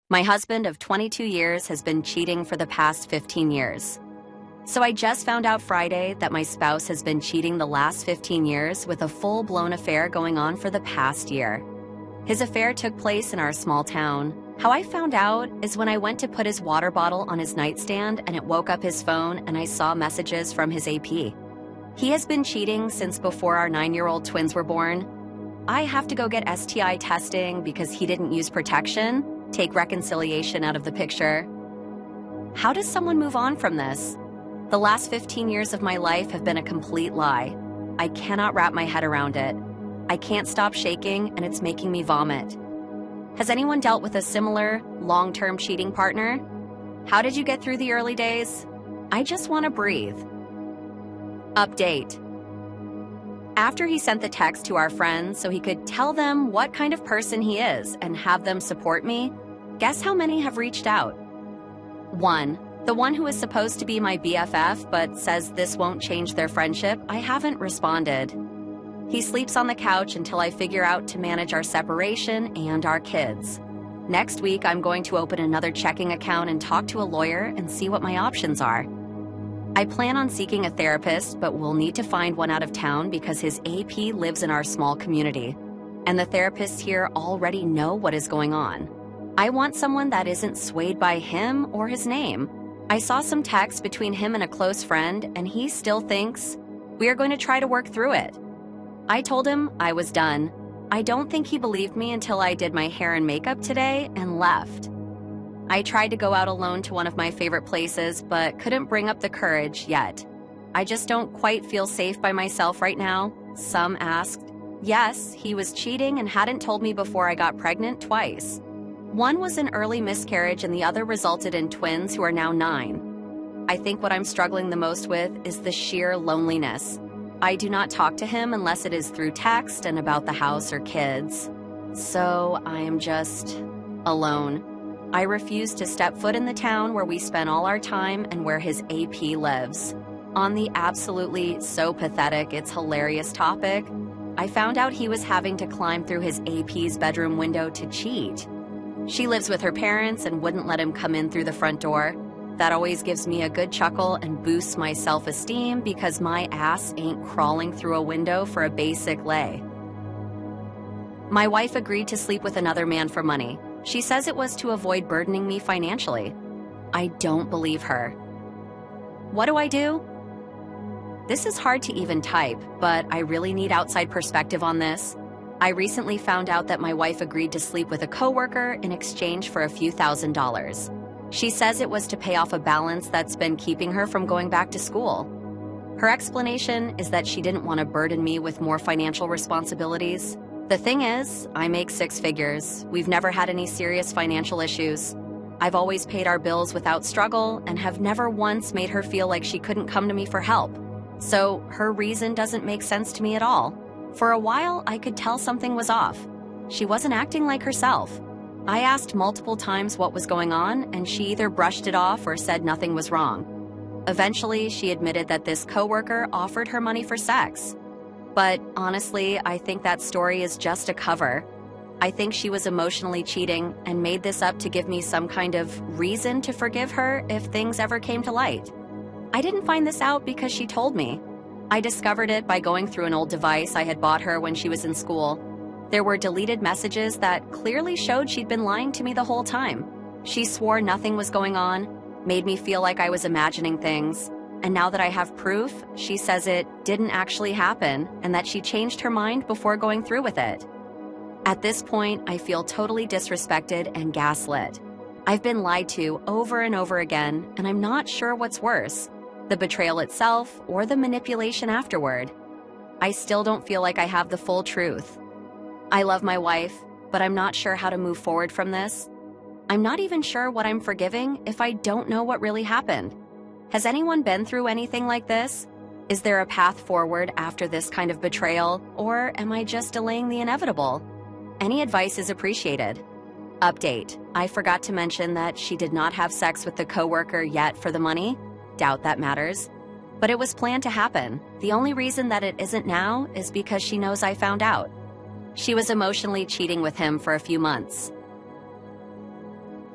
My husband of 22 years has been cheating for the past 15 years. So I just found out Friday that my spouse has been cheating the last 15 years with a full-blown affair going on for the past year. His affair took place in our small town. How I found out is when I went to put his water bottle on his nightstand and it woke up his phone and I saw messages from his AP. He has been cheating since before our 9-year-old twins were born. I have to go get STI testing because he didn't use protection. Take reconciliation out of the picture. How does someone move on from this? The last 15 years of my life have been a complete lie. I cannot wrap my head around it. I can't stop shaking and it's making me vomit. Has anyone dealt with a similar, long-term cheating partner? How did you get through the early days? I just want to breathe. Update. After he sent the text to our friends so he could tell them what kind of person he is and have them support me, guess how many have reached out? 1. The one who is supposed to be my BFF but says this won't change their friendship, I haven't responded. He sleeps on the couch until I figure out to manage our separation and our kids. Next week, I'm going to open another checking account and talk to a lawyer and see what my options are. I plan on seeking a therapist, but we'll need to find one out of town because his AP lives in our small community, and the therapists here already know what is going on. I want someone that isn't swayed by him or his name. I saw some text between him and a close friend, and he still thinks we are going to try to work through it. I told him I was done. I don't think he believed me until I did my hair and makeup today and left. I tried to go out alone to one of my favorite places, but couldn't bring up the courage yet. I just don't quite feel safe by myself right now. Some asked. Yes, he was cheating and hadn't told me before I got pregnant twice. One was an early miscarriage and the other resulted in twins who are now 9. I think what I'm struggling the most with is the sheer loneliness. I do not talk to him unless it is through text and about the house or kids. So I am just alone. I refuse to step foot in the town where we spend all our time and where his AP lives. On the absolutely so pathetic, it's hilarious topic, I found out he was having to climb through his AP's bedroom window to cheat. She lives with her parents and wouldn't let him come in through the front door. That always gives me a good chuckle and boosts my self-esteem because my ass ain't crawling through a window for a basic lay. My wife agreed to sleep with another man for money. She says it was to avoid burdening me financially. I don't believe her. What do I do? This is hard to even type, but I really need outside perspective on this. I recently found out that my wife agreed to sleep with a coworker in exchange for a few $1,000s. She says it was to pay off a balance that's been keeping her from going back to school. Her explanation is that she didn't want to burden me with more financial responsibilities. The thing is, I make 6 figures. We've never had any serious financial issues. I've always paid our bills without struggle and have never once made her feel like she couldn't come to me for help. So her reason doesn't make sense to me at all. For a while, I could tell something was off. She wasn't acting like herself. I asked multiple times what was going on, and she either brushed it off or said nothing was wrong. Eventually, she admitted that this coworker offered her money for sex. But honestly, I think that story is just a cover. I think she was emotionally cheating and made this up to give me some kind of reason to forgive her if things ever came to light. I didn't find this out because she told me. I discovered it by going through an old device I had bought her when she was in school. There were deleted messages that clearly showed she'd been lying to me the whole time. She swore nothing was going on, made me feel like I was imagining things. And now that I have proof, she says it didn't actually happen and that she changed her mind before going through with it. At this point, I feel totally disrespected and gaslit. I've been lied to over and over again, and I'm not sure what's worse, the betrayal itself or the manipulation afterward. I still don't feel like I have the full truth. I love my wife, but I'm not sure how to move forward from this. I'm not even sure what I'm forgiving if I don't know what really happened. Has anyone been through anything like this? Is there a path forward after this kind of betrayal, or am I just delaying the inevitable? Any advice is appreciated. Update. I forgot to mention that she did not have sex with the coworker yet for the money. Doubt that matters. But it was planned to happen. The only reason that it isn't now is because she knows I found out. She was emotionally cheating with him for a few months.